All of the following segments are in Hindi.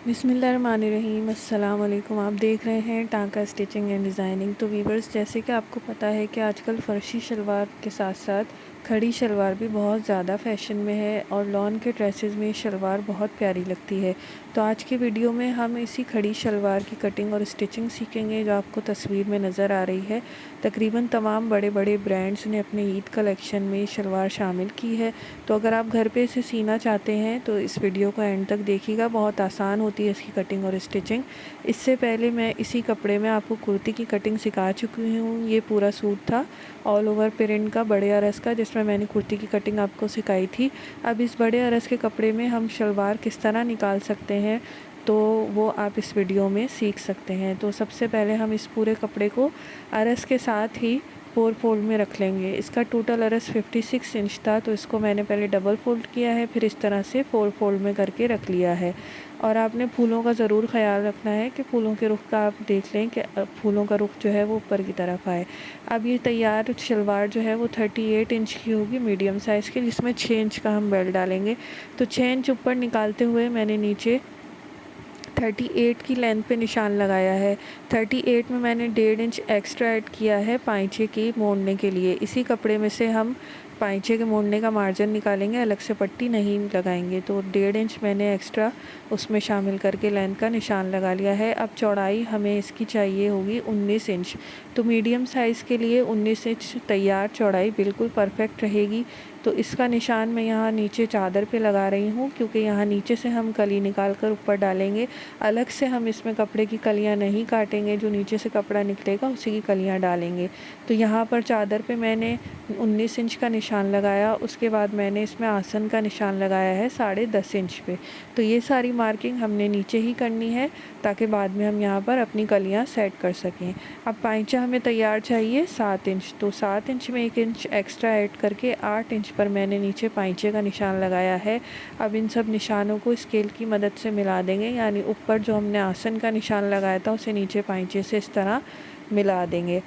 बिस्मिल्लाहिर्रहमानिर्रहीम। अस्सलाम वालेकुम। आप देख रहे हैं टांका स्टिचिंग एंड डिज़ाइनिंग। तो वीवर्स, जैसे कि आपको पता है कि आजकल फ़र्शी शलवार के साथ साथ खड़ी शलवार भी बहुत ज़्यादा फ़ैशन में है और लॉन के ड्रेसेस में शलवार बहुत प्यारी लगती है। तो आज की वीडियो में हम इसी खड़ी शलवार की कटिंग और स्टिचिंग सीखेंगे जो आपको तस्वीर में नज़र आ रही है। तकरीबन तमाम बड़े बड़े ब्रांड्स ने अपने ईद कलेक्शन में शलवार शामिल की है। तो अगर आप घर पे इसे सीना चाहते हैं तो इस वीडियो को एंड तक देखिएगा। बहुत आसान होती है इसकी कटिंग और स्टिचिंग। इससे पहले मैं इसी कपड़े में आपको कुर्ती की कटिंग सिखा चुकी हूँ। ये पूरा सूट था ऑल ओवर प्रिंट का बड़े अरस का, जिसमें मैंने कुर्ती की कटिंग आपको सिखाई थी। अब इस बड़े अरस के कपड़े में हम शलवार किस तरह निकाल सकते हैं तो वो आप इस वीडियो में सीख सकते हैं। तो सबसे पहले हम इस पूरे कपड़े को अरस के साथ ही 4 फोल्ड में रख लेंगे। इसका टोटल अरस 56 इंच था, तो इसको मैंने पहले डबल फोल्ड किया है, फिर इस तरह से 4 फोल्ड में करके रख लिया है। और आपने फूलों का ज़रूर ख्याल रखना है कि फूलों के रुख का आप देख लें कि फूलों का रुख जो है वो ऊपर की तरफ आए। अब ये तैयार शलवार जो है वो 38 इंच की होगी, मीडियम साइज़ की, जिसमें 6 इंच का हम बेल्ट डालेंगे। तो 6 इंच ऊपर निकालते हुए मैंने नीचे 38 की लेंथ पे निशान लगाया है। 38 में मैंने 1.5 इंच एक्स्ट्रा ऐड किया है पाइंचे की मोड़ने के लिए। इसी कपड़े में से हम पाइंचे के मोड़ने का मार्जिन निकालेंगे, अलग से पट्टी नहीं लगाएंगे। तो 1.5 इंच मैंने एक्स्ट्रा उसमें शामिल करके लेंथ का निशान लगा लिया है। अब चौड़ाई हमें इसकी चाहिए होगी 19 इंच। तो मीडियम साइज़ के लिए 19 इंच तैयार चौड़ाई बिल्कुल परफेक्ट रहेगी। तो इसका निशान मैं यहाँ नीचे चादर पे लगा रही हूँ, क्योंकि यहाँ नीचे से हम कली निकाल कर ऊपर डालेंगे। अलग से हम इसमें कपड़े की कलियाँ नहीं काटेंगे, जो नीचे से कपड़ा निकलेगा उसी की कलियाँ डालेंगे। तो यहाँ पर चादर पे मैंने 19 इंच का निशान लगाया। उसके बाद मैंने इसमें आसन का निशान लगाया है 10.5 इंच पे। तो ये सारी मार्किंग हमने नीचे ही करनी है ताकि बाद में हम यहाँ पर अपनी कलियाँ सेट कर सकें। अब पाइंचा हमें तैयार चाहिए 7 इंच। तो 7 इंच में 1 इंच एक्स्ट्रा ऐड करके 8 इंच पर मैंने नीचे पाइंचे का निशान लगाया है। अब इन सब निशानों को स्केल की मदद से मिला देंगे, यानी ऊपर जो हमने आसन का निशान लगाया था उसे नीचे पाइंचे से इस तरह मिला देंगे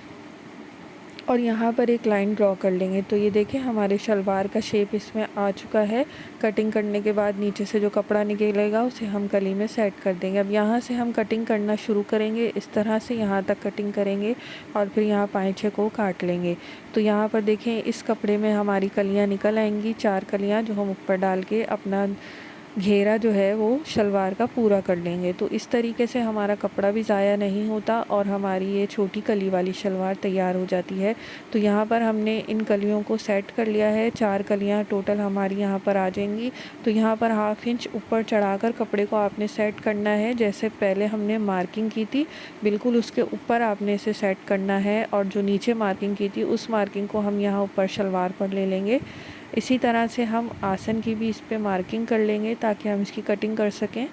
और यहाँ पर एक लाइन ड्रॉ कर लेंगे। तो ये देखें, हमारे शलवार का शेप इसमें आ चुका है। कटिंग करने के बाद नीचे से जो कपड़ा निकलेगा उसे हम कली में सेट कर देंगे। अब यहाँ से हम कटिंग करना शुरू करेंगे। इस तरह से यहाँ तक कटिंग करेंगे और फिर यहाँ पाइंचे को काट लेंगे। तो यहाँ पर देखें, इस कपड़े में हमारी कलियाँ निकल आएंगी, 4 कलियाँ, जो हम ऊपर डाल के अपना घेरा जो है वो शलवार का पूरा कर लेंगे। तो इस तरीके से हमारा कपड़ा भी ज़ाया नहीं होता और हमारी ये छोटी कली वाली शलवार तैयार हो जाती है। तो यहाँ पर हमने इन कलियों को सेट कर लिया है। 4 कलियाँ टोटल हमारी यहाँ पर आ जाएंगी। तो यहाँ पर ½ इंच ऊपर चढ़ाकर कपड़े को आपने सेट करना है, जैसे पहले हमने मार्किंग की थी बिल्कुल उसके ऊपर आपने इसे सेट करना है। और जो नीचे मार्किंग की थी उस मार्किंग को हम यहाँ ऊपर शलवार पर ले लेंगे। इसी तरह से हम आसन की भी इस पे मार्किंग कर लेंगे ताकि हम इसकी कटिंग कर सकें।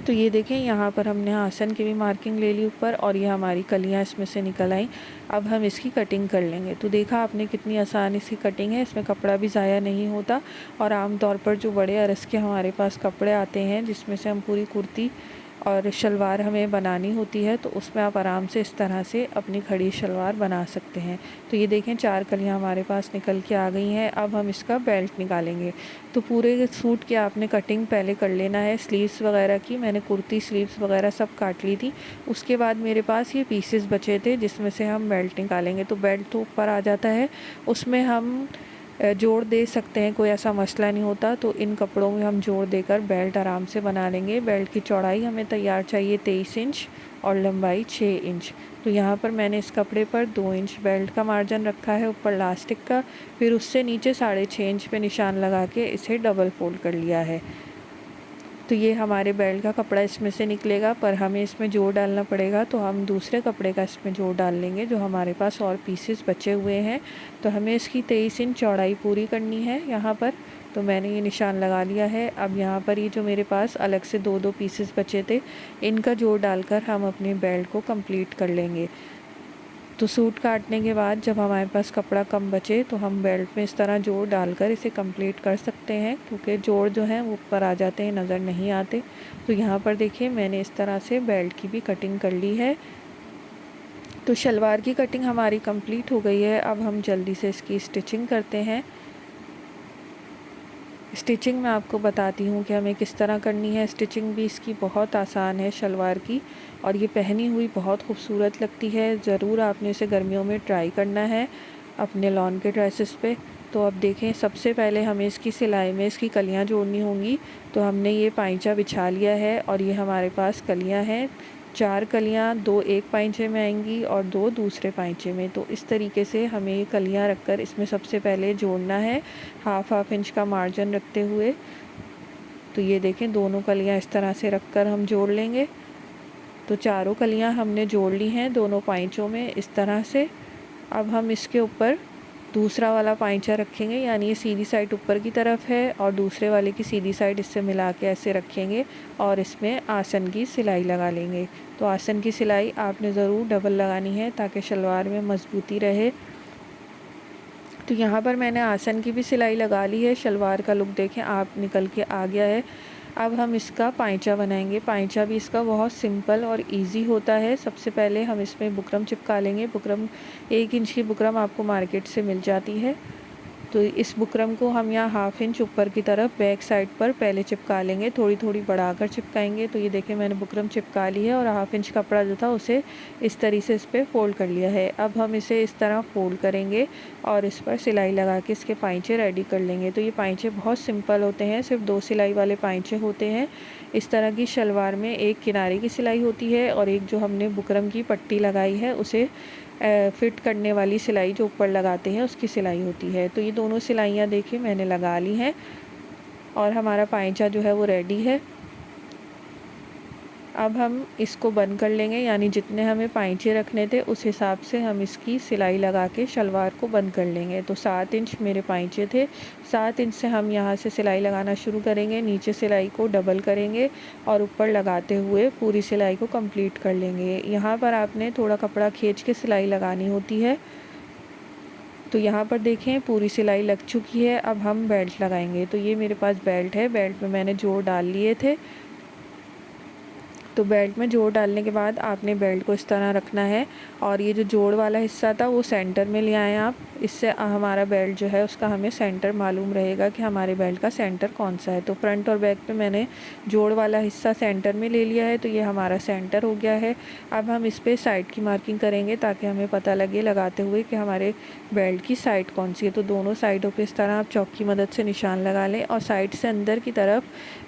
तो ये देखें, यहाँ पर हमने आसन की भी मार्किंग ले ली ऊपर और ये हमारी कलियाँ इसमें से निकल आई। अब हम इसकी कटिंग कर लेंगे। तो देखा आपने कितनी आसान इसकी कटिंग है, इसमें कपड़ा भी ज़ाया नहीं होता। और आमतौर पर जो बड़े अरस के हमारे पास कपड़े आते हैं जिसमें से हम पूरी कुर्ती और शलवार हमें बनानी होती है, तो उसमें आप आराम से इस तरह से अपनी खड़ी शलवार बना सकते हैं। तो ये देखें, 4 कलियाँ हमारे पास निकल के आ गई हैं। अब हम इसका बेल्ट निकालेंगे। तो पूरे सूट की आपने कटिंग पहले कर लेना है। स्लीव्स वगैरह की मैंने कुर्ती स्लीव्स वगैरह सब काट ली थी। उसके बाद मेरे पास ये पीसेस बचे थे जिसमें से हम बेल्ट निकालेंगे। तो बेल्ट तो ऊपर आ जाता है, उसमें हम जोड़ दे सकते हैं, कोई ऐसा मसला नहीं होता। तो इन कपड़ों में हम जोड़ देकर बेल्ट आराम से बना लेंगे। बेल्ट की चौड़ाई हमें तैयार चाहिए 23 इंच और लंबाई 6 इंच। तो यहाँ पर मैंने इस कपड़े पर 2 इंच बेल्ट का मार्जिन रखा है ऊपर लास्टिक का, फिर उससे नीचे 6.5 इंच पे निशान लगा के इसे डबल फोल्ड कर लिया है। तो ये हमारे बेल्ट का कपड़ा इसमें से निकलेगा, पर हमें इसमें जोड़ डालना पड़ेगा। तो हम दूसरे कपड़े का इसमें जोड़ डाल लेंगे जो हमारे पास और पीसेस बचे हुए हैं। तो हमें इसकी 23 इंच चौड़ाई पूरी करनी है यहाँ पर। तो मैंने ये निशान लगा लिया है। अब यहाँ पर ये जो मेरे पास अलग से 2-2 पीसेस बचे थे, इनका जोड़ डालकर हम अपने बेल्ट को कंप्लीट कर लेंगे। तो सूट काटने के बाद जब हमारे पास कपड़ा कम बचे तो हम बेल्ट में इस तरह जोड़ डालकर इसे कंप्लीट कर सकते हैं, क्योंकि जोड़ जो हैं वो ऊपर आ जाते हैं, नज़र नहीं आते। तो यहाँ पर देखिए, मैंने इस तरह से बेल्ट की भी कटिंग कर ली है। तो शलवार की कटिंग हमारी कंप्लीट हो गई है। अब हम जल्दी से इसकी स्टिचिंग करते हैं। स्टिचिंग मैं आपको बताती हूँ कि हमें किस तरह करनी है। स्टिचिंग भी इसकी बहुत आसान है शलवार की, और ये पहनी हुई बहुत खूबसूरत लगती है। ज़रूर आपने इसे गर्मियों में ट्राई करना है अपने लॉन के ड्रेसेस पे। तो अब देखें, सबसे पहले हमें इसकी सिलाई में इसकी कलियाँ जोड़नी होंगी। तो हमने ये पाइंचा बिछा लिया है और ये हमारे पास कलियाँ हैं। 4 कलियाँ, 2 एक पाइंचे में आएंगी और 2 दूसरे पाइंचे में। तो इस तरीके से हमें ये कलियाँ रखकर इसमें सबसे पहले जोड़ना है, हाफ इंच का मार्जिन रखते हुए। तो ये देखें, दोनों कलियाँ इस तरह से रखकर हम जोड़ लेंगे। तो चारों कलियाँ हमने जोड़ ली हैं दोनों पाइंचों में इस तरह से। अब हम इसके ऊपर दूसरा वाला पाइंचा रखेंगे, यानी ये सीधी साइड ऊपर की तरफ है और दूसरे वाले की सीधी साइड इससे मिला के ऐसे रखेंगे और इसमें आसन की सिलाई लगा लेंगे। तो आसन की सिलाई आपने ज़रूर डबल लगानी है ताकि शलवार में मज़बूती रहे। तो यहाँ पर मैंने आसन की भी सिलाई लगा ली है। शलवार का लुक देखें आप निकल के आ गया है। अब हम इसका पाइंचा बनाएंगे। पाइंचा भी इसका बहुत सिंपल और इजी होता है। सबसे पहले हम इसमें बुकरम चिपका लेंगे। बुकरम 1 इंच की बुकरम आपको मार्केट से मिल जाती है। तो इस बुकरम को हम यहाँ हाफ इंच ऊपर की तरफ बैक साइड पर पहले चिपका लेंगे, थोड़ी थोड़ी बढ़ाकर चिपकाएंगे। तो ये देखें, मैंने बुकरम चिपका ली है और हाफ इंच कपड़ा जो था उसे इस तरीके से इस पर फ़ोल्ड कर लिया है। अब हम इसे इस तरह फ़ोल्ड करेंगे और इस पर सिलाई लगा के इसके पाइंचे रेडी कर लेंगे। तो ये पाइंचे बहुत सिंपल होते हैं, सिर्फ 2 सिलाई वाले पाइंचे होते हैं। इस तरह की शलवार में एक किनारे की सिलाई होती है और एक जो हमने बुकरम की पट्टी लगाई है उसे फिट करने वाली सिलाई जो ऊपर लगाते हैं उसकी सिलाई होती है। तो ये दोनों सिलाइयाँ देखिए मैंने लगा ली हैं और हमारा पाइंचा जो है वो रेडी है। अब हम इसको बंद कर लेंगे, यानी जितने हमें पाइंचे रखने थे उस हिसाब से हम इसकी सिलाई लगा के शलवार को बंद कर लेंगे। तो 7 इंच मेरे पाइंचे थे, 7 इंच से हम यहाँ से सिलाई लगाना शुरू करेंगे। नीचे सिलाई को डबल करेंगे और ऊपर लगाते हुए पूरी सिलाई को कंप्लीट कर लेंगे। यहाँ पर आपने थोड़ा कपड़ा खींच के सिलाई लगानी होती है। तो यहाँ पर देखें पूरी सिलाई लग चुकी है। अब हम बेल्ट लगाएंगे। तो ये मेरे पास बेल्ट है, बेल्ट में मैंने जोड़ डाल लिए थे। तो बेल्ट में जोड़ डालने के बाद आपने बेल्ट को इस तरह रखना है और ये जो जोड़ वाला हिस्सा था वो सेंटर में ले आएँ आप। इससे हमारा बेल्ट जो है उसका हमें सेंटर मालूम रहेगा कि हमारे बेल्ट का सेंटर कौन सा है। तो फ्रंट और बैक पे मैंने जोड़ वाला हिस्सा सेंटर में ले लिया है, तो ये हमारा सेंटर हो गया है। अब हम इस पर साइड की मार्किंग करेंगे ताकि हमें पता लगे लगाते हुए कि हमारे बेल्ट की साइड कौन सी है। तो दोनों साइडों पर इस तरह आप चॉक की मदद से निशान लगा लें और साइड से अंदर की तरफ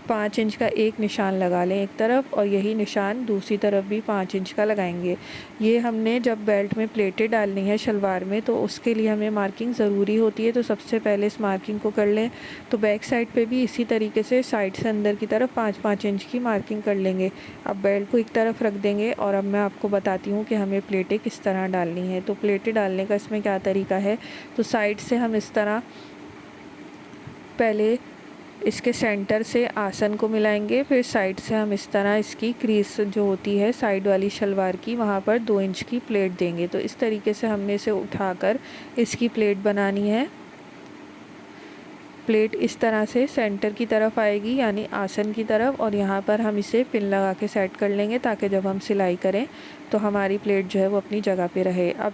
5 इंच का एक निशान लगा लें एक तरफ, और यही निशान दूसरी तरफ भी 5 इंच का लगाएंगे। ये हमने जब बेल्ट में प्लेटें डालनी है शलवार में तो उसके लिए हमें मार्किंग ज़रूरी होती है। तो सबसे पहले इस मार्किंग को कर लें। तो बैक साइड पे भी इसी तरीके से साइड से अंदर की तरफ 5-5 इंच की मार्किंग कर लेंगे। अब बेल्ट को एक तरफ रख देंगे और अब मैं आपको बताती हूँ कि हमें प्लेटें किस तरह डालनी है। तो प्लेटें डालने का इसमें क्या तरीका है, तो साइड से हम इस तरह पहले इसके सेंटर से आसन को मिलाएंगे, फिर साइड से हम इस तरह इसकी क्रीज जो होती है साइड वाली शलवार की वहाँ पर 2 इंच की प्लेट देंगे। तो इस तरीके से हमने इसे उठाकर इसकी प्लेट बनानी है। प्लेट इस तरह से सेंटर की तरफ आएगी यानी आसन की तरफ, और यहाँ पर हम इसे पिन लगा के सेट कर लेंगे ताकि जब हम सिलाई करें तो हमारी प्लेट जो है वो अपनी जगह पे रहे। अब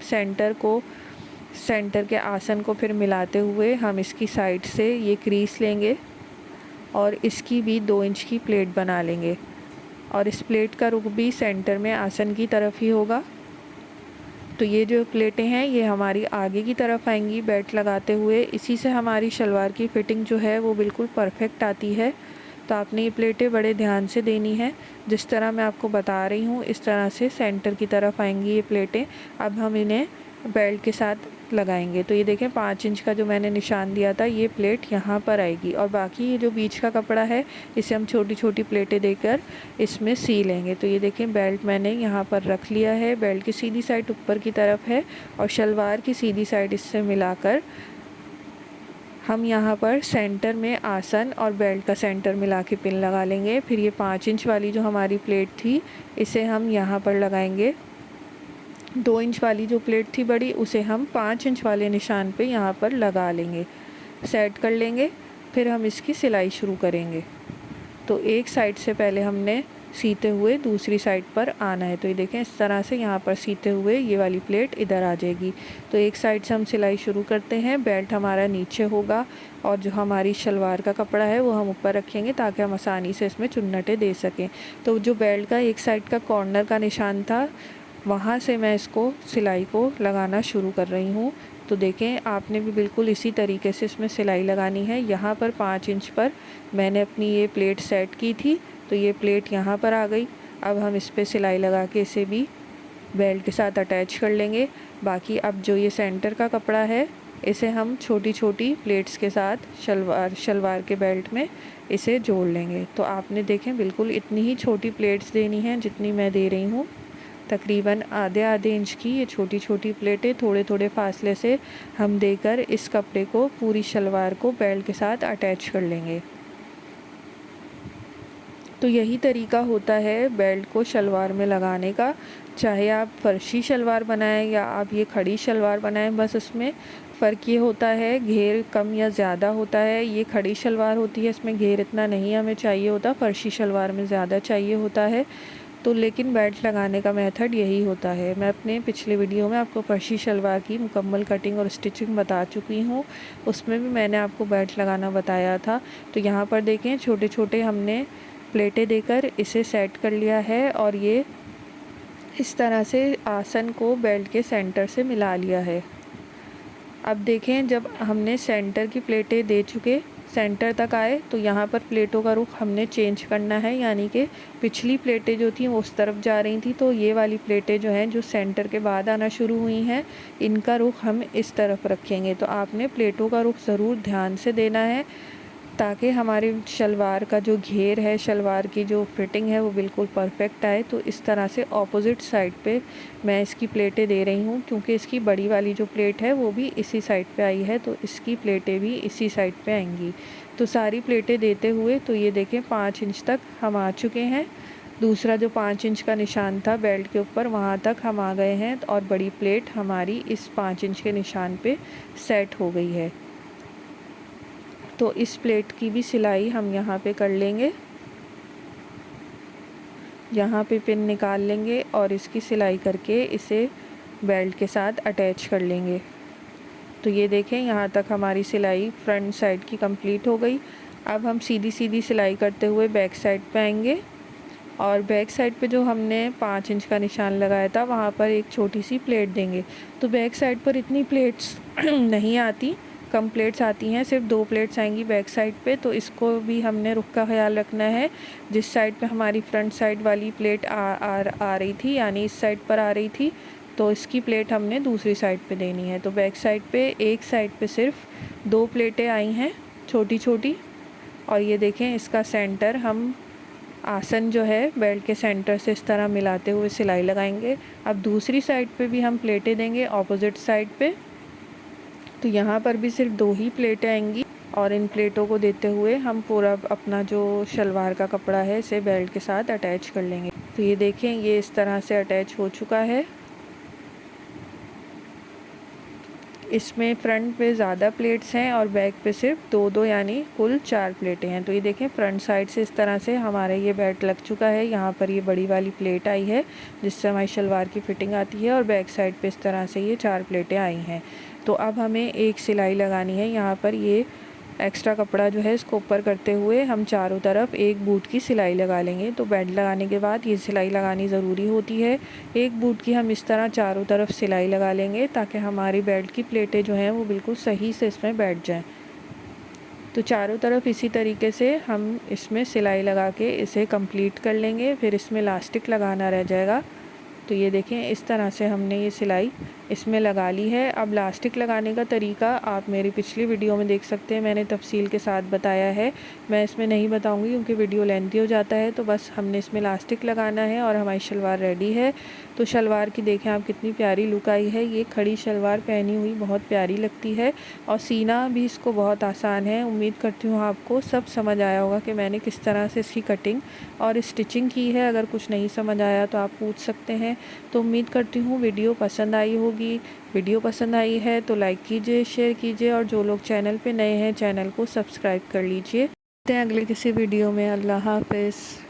सेंटर के आसन को फिर मिलाते हुए हम इसकी साइड से ये क्रीज लेंगे और इसकी भी 2 इंच की प्लेट बना लेंगे और इस प्लेट का रुख भी सेंटर में आसन की तरफ ही होगा। तो ये जो प्लेटें हैं ये हमारी आगे की तरफ आएंगी बेल्ट लगाते हुए। इसी से हमारी शलवार की फ़िटिंग जो है वो बिल्कुल परफेक्ट आती है। तो आपने ये प्लेटें बड़े ध्यान से देनी है, जिस तरह मैं आपको बता रही हूँ इस तरह से सेंटर की तरफ आएंगी ये प्लेटें। अब हम इन्हें बेल्ट के साथ लगाएंगे। तो ये देखें 5 इंच का जो मैंने निशान दिया था ये प्लेट यहाँ पर आएगी, और बाकी ये जो बीच का कपड़ा है इसे हम छोटी छोटी प्लेटें देकर इसमें सी लेंगे। तो ये देखें बेल्ट मैंने यहाँ पर रख लिया है। बेल्ट की सीधी साइड ऊपर की तरफ है और शलवार की सीधी साइड इससे मिलाकर हम यहाँ पर सेंटर में आसन और बेल्ट का सेंटर मिला के पिन लगा लेंगे। फिर ये 5 इंच वाली जो हमारी प्लेट थी इसे हम यहाँ पर लगाएंगे। 2 इंच वाली जो प्लेट थी बड़ी उसे हम 5 इंच वाले निशान पे यहाँ पर लगा लेंगे, सेट कर लेंगे। फिर हम इसकी सिलाई शुरू करेंगे। तो एक साइड से पहले हमने सीते हुए दूसरी साइड पर आना है। तो ये देखें इस तरह से यहाँ पर सीते हुए ये वाली प्लेट इधर आ जाएगी। तो एक साइड से हम सिलाई शुरू करते हैं। बेल्ट हमारा नीचे होगा और जो हमारी शलवार का कपड़ा है वो हम ऊपर रखेंगे ताकि हम आसानी से इसमें चुन्नटें दे सकें। तो जो बेल्ट का एक साइड का कॉर्नर का निशान था वहाँ से मैं इसको सिलाई को लगाना शुरू कर रही हूँ। तो देखें आपने भी बिल्कुल इसी तरीके से इसमें सिलाई लगानी है। यहाँ पर 5 इंच पर मैंने अपनी ये प्लेट सेट की थी, तो ये प्लेट यहाँ पर आ गई। अब हम इस पर सिलाई लगा के इसे भी बेल्ट के साथ अटैच कर लेंगे। बाकी अब जो ये सेंटर का कपड़ा है इसे हम छोटी छोटी प्लेट्स के साथ शलवार के बेल्ट में इसे जोड़ लेंगे। तो आपने देखें बिल्कुल इतनी ही छोटी प्लेट्स देनी है जितनी मैं दे रही हूँ। तकरीबन आधे आधे इंच की ये छोटी छोटी प्लेटें थोड़े थोड़े फासले से हम देकर इस कपड़े को पूरी शलवार को बेल्ट के साथ अटैच कर लेंगे। तो यही तरीका होता है बेल्ट को शलवार में लगाने का। चाहे आप फर्शी शलवार बनाएं या आप ये खड़ी शलवार बनाएं, बस उसमें फ़र्क ये होता है घेर कम या ज़्यादा होता है। ये खड़ी शलवार होती है, इसमें घेर इतना नहीं हमें चाहिए होता, फर्शी शलवार में ज़्यादा चाहिए होता है। तो लेकिन बेल्ट लगाने का मेथड यही होता है। मैं अपने पिछले वीडियो में आपको फर्शी शलवार की मुकम्मल कटिंग और स्टिचिंग बता चुकी हूँ, उसमें भी मैंने आपको बेल्ट लगाना बताया था। तो यहाँ पर देखें छोटे छोटे हमने प्लेटें देकर इसे सेट कर लिया है और ये इस तरह से आसन को बेल्ट के सेंटर से मिला लिया है। अब देखें जब हमने सेंटर की प्लेटें दे चुके सेंटर तक आए तो यहाँ पर प्लेटों का रुख हमने चेंज करना है, यानी कि पिछली प्लेटें जो थी वो उस तरफ जा रही थी, तो ये वाली प्लेटें जो हैं जो सेंटर के बाद आना शुरू हुई हैं इनका रुख हम इस तरफ रखेंगे। तो आपने प्लेटों का रुख ज़रूर ध्यान से देना है ताकि हमारी शलवार का जो घेर है, शलवार की जो फिटिंग है वो बिल्कुल परफेक्ट आए। तो इस तरह से ऑपोजिट साइड पे मैं इसकी प्लेटें दे रही हूँ, क्योंकि इसकी बड़ी वाली जो प्लेट है वो भी इसी साइड पे आई है, तो इसकी प्लेटें भी इसी साइड पे आएंगी। तो सारी प्लेटें देते हुए तो ये देखें 5 इंच तक हम आ चुके हैं। दूसरा जो 5 इंच का निशान था बेल्ट के ऊपर वहाँ तक हम आ गए हैं और बड़ी प्लेट हमारी इस 5 इंच के निशान पे सेट हो गई है। तो इस प्लेट की भी सिलाई हम यहाँ पे कर लेंगे। यहाँ पे पिन निकाल लेंगे और इसकी सिलाई करके इसे बेल्ट के साथ अटैच कर लेंगे। तो ये देखें यहाँ तक हमारी सिलाई फ्रंट साइड की कंप्लीट हो गई। अब हम सीधी सीधी सिलाई करते हुए बैक साइड पे आएंगे और बैक साइड पे जो हमने 5 इंच का निशान लगाया था वहाँ पर एक छोटी सी प्लेट देंगे। तो बैक साइड पर इतनी प्लेट्स नहीं आती, कम प्लेट्स आती हैं, सिर्फ 2 प्लेट्स आएंगी बैक साइड पे। तो इसको भी हमने रुख का ख्याल रखना है। जिस साइड पे हमारी फ्रंट साइड वाली प्लेट आ रही थी, यानी इस साइड पर आ रही थी, तो इसकी प्लेट हमने दूसरी साइड पे देनी है। तो बैक साइड पे एक साइड पे सिर्फ 2 प्लेटें आई हैं छोटी छोटी, और ये देखें इसका सेंटर हम आसन जो है बेल्ट के सेंटर से इस तरह मिलाते हुए सिलाई लगाएंगे। अब दूसरी साइड पे भी हम प्लेटें देंगे ऑपोजिट साइड पे। तो यहाँ पर भी सिर्फ 2 ही प्लेटें आएंगी और इन प्लेटों को देते हुए हम पूरा अपना जो शलवार का कपड़ा है इसे बेल्ट के साथ अटैच कर लेंगे। तो ये देखें ये इस तरह से अटैच हो चुका है। इसमें फ्रंट पे ज़्यादा प्लेट्स हैं और बैक पे सिर्फ 2 यानी कुल 4 प्लेटें हैं। तो ये देखें फ्रंट साइड से इस तरह से हमारा ये बेल्ट लग चुका है। यहाँ पर ये बड़ी वाली प्लेट आई है जिससे हमारी शलवार की फिटिंग आती है और बैक साइड पे इस तरह से ये 4 प्लेटें आई हैं। तो अब हमें एक सिलाई लगानी है। यहाँ पर ये एक्स्ट्रा कपड़ा जो है इसको ऊपर करते हुए हम चारों तरफ एक बूट की सिलाई लगा लेंगे। तो बेल्ट लगाने के बाद ये सिलाई लगानी ज़रूरी होती है। एक बूट की हम इस तरह चारों तरफ सिलाई लगा लेंगे ताकि हमारी बेल्ट की प्लेटें जो हैं वो बिल्कुल सही से इसमें बैठ जाएं। तो चारों तरफ इसी तरीके से हम इसमें सिलाई लगा के इसे कंप्लीट कर लेंगे। फिर इसमें इलास्टिक लगाना रह जाएगा। तो ये देखें इस तरह से हमने ये सिलाई इसमें लगा ली है। अब इलास्टिक लगाने का तरीका आप मेरी पिछली वीडियो में देख सकते हैं, मैंने तफसील के साथ बताया है। मैं इसमें नहीं बताऊंगी क्योंकि वीडियो लेंथी हो जाता है। तो बस हमने इसमें इलास्टिक लगाना है और हमारी शलवार रेडी है। तो शलवार की देखें आप कितनी प्यारी लुक आई है। ये खड़ी शलवार पहनी हुई बहुत प्यारी लगती है और सीना भी इसको बहुत आसान है। उम्मीद करती हूँ आपको सब समझ आया होगा कि मैंने किस तरह से इसकी कटिंग और स्टिचिंग की है। अगर कुछ नहीं समझ आया तो आप पूछ सकते हैं। तो उम्मीद करती हूँ वीडियो पसंद आई होगी। वीडियो पसंद आई है तो लाइक कीजिए, शेयर कीजिए और जो लोग चैनल पे नए हैं चैनल को सब्सक्राइब कर लीजिए। मिलते हैं अगले किसी वीडियो में। अल्लाह हाफ़िज़।